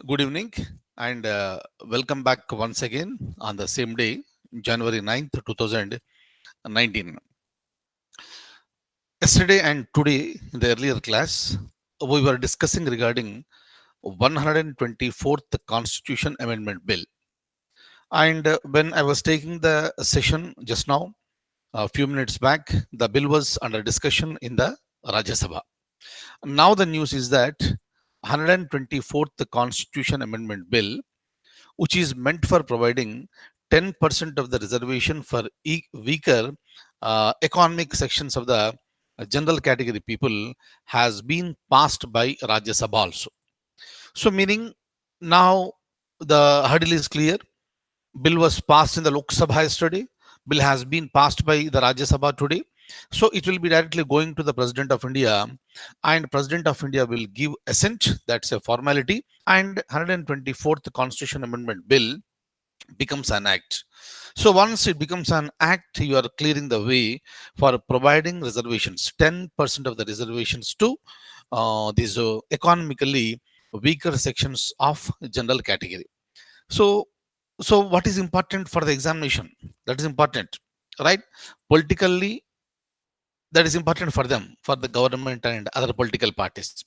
Good evening and welcome back once again on the same day, January 9th, 2019. Yesterday and today, in the earlier class, we were discussing regarding 124th Constitution Amendment Bill. And when I was taking the session just now, a few minutes back, the bill was under discussion in the Rajya Sabha. Now the news is that 124th Constitution Amendment Bill, which is meant for providing 10% of the reservation for weaker economic sections of the general category people, has been passed by Rajya Sabha also. So, meaning now the hurdle is clear. Bill was passed in the Lok Sabha yesterday. Bill has been passed by the Rajya Sabha today. So it will be directly going to the President of India, and President of India will give assent. That's a formality. And 124th Constitution Amendment Bill becomes an act. So once it becomes an act, you are clearing the way for providing reservations, 10% of the reservations to these economically weaker sections of general category. So, so what is important for the examination? That is important, right? Politically, that is important for them, for the government and other political parties.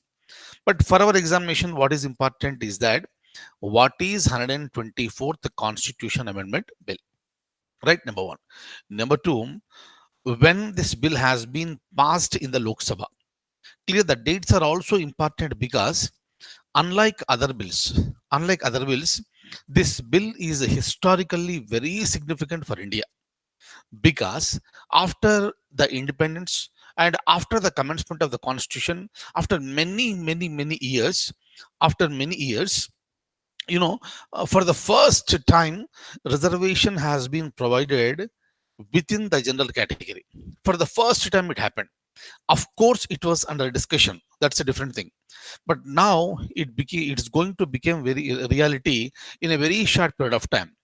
But for our examination, what is important is that what is 124th Constitution Amendment Bill? Right, number one. Number two, when this bill has been passed in the Lok Sabha, clear the dates are also important because unlike other bills, this bill is historically very significant for India because after the independence and after the commencement of the constitution, after many years, for the first time, reservation has been provided within the general category. For the first time, it happened. Of course, it was under discussion. That's a different thing. But now it's going to become very reality in a very short period of time.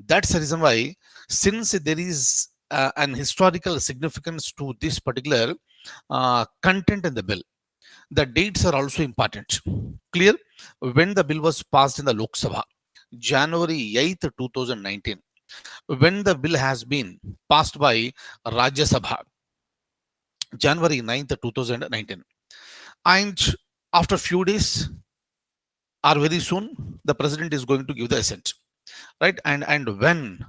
That's the reason why, since there is an historical significance to this particular content in the bill, the dates are also important. Clear? When the bill was passed in the Lok Sabha, January 8th, 2019, when the bill has been passed by Rajya Sabha, January 9th, 2019. And after few days or very soon, the president is going to give the assent. Right? And when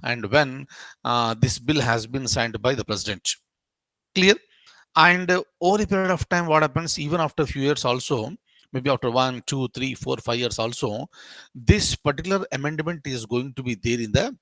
this bill has been signed by the president. Clear? And over a period of time, what happens even after a few years also, maybe after 1, 2, 3, 4, 5 years also, this particular amendment is going to be there in the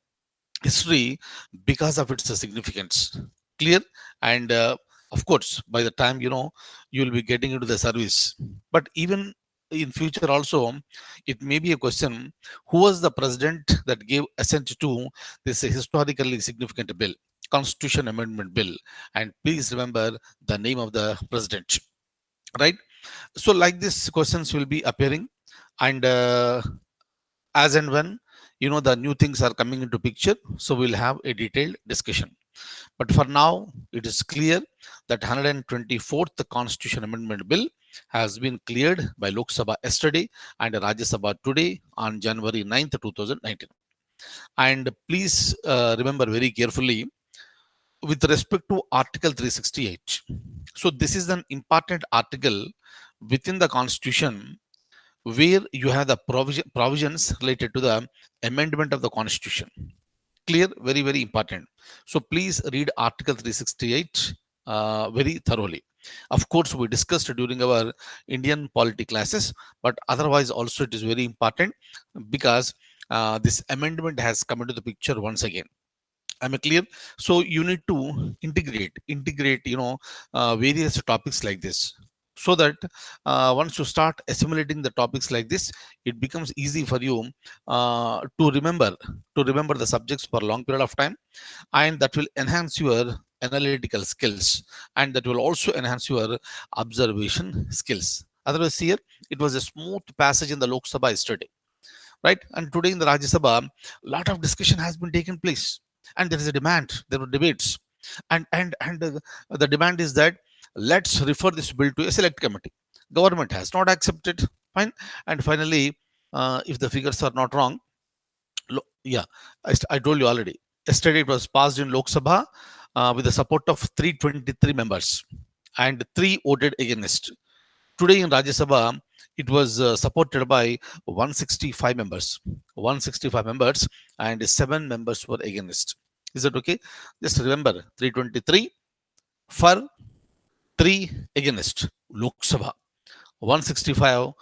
history because of its significance. Clear? And of course, by the time you will be getting into the service. But even in future also, it may be a question: who was the president that gave assent to this historically significant bill, Constitution Amendment Bill? And please remember the name of the president. Right? So, like this, questions will be appearing, and as and when the new things are coming into picture, so we'll have a detailed discussion. But for now, it is clear that 124th Constitution Amendment Bill has been cleared by Lok Sabha yesterday and Rajya Sabha today on January 9th, 2019. And please remember very carefully with respect to Article 368. So this is an important article within the Constitution where you have the provisions related to the amendment of the Constitution. Clear? Very, very important. So please read Article 368 very thoroughly. Of course, we discussed during our Indian polity classes, but otherwise also it is very important because this amendment has come into the picture once again. Am I clear? So you need to integrate, various topics like this, so that once you start assimilating the topics like this, it becomes easy for you to remember the subjects for a long period of time, and that will enhance your analytical skills, and that will also enhance your observation skills. Otherwise, here it was a smooth passage in the Lok Sabha yesterday, right? And today in the Rajya Sabha, a lot of discussion has been taken place, and there is a demand. There were debates, and the demand is that let's refer this bill to a select committee. Government has not accepted. Fine, and finally. if the figures are not wrong. Yeah, I told you already. Yesterday it was passed in Lok Sabha with the support of 323 members and 3 voted against. Today in Rajya Sabha, it was supported by 165 members. 165 members and 7 members were against. Is that okay? Just remember 323 for, 3 against Lok Sabha, 165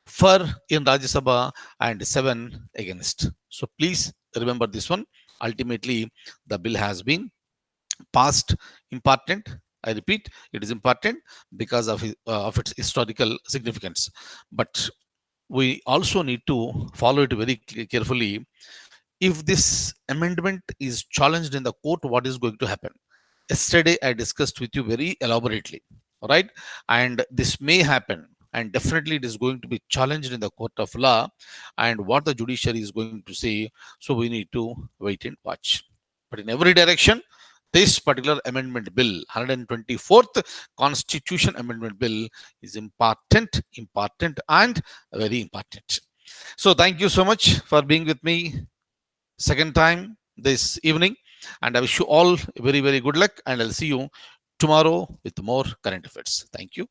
for in Rajya Sabha, and 7 against. So please remember this one. Ultimately, the bill has been passed. Important. I repeat, it is important because of its historical significance. But we also need to follow it very carefully. If this amendment is challenged in the court, what is going to happen? Yesterday, I discussed with you very elaborately, right? And this may happen, and definitely it is going to be challenged in the court of law, and what the judiciary is going to say. So we need to wait and watch. But in every direction, this particular amendment bill, 124th Constitution Amendment Bill, is important, and very important. So thank you so much for being with me second time this evening. And I wish you all very, very good luck. And I'll see you tomorrow with more current affairs. Thank you.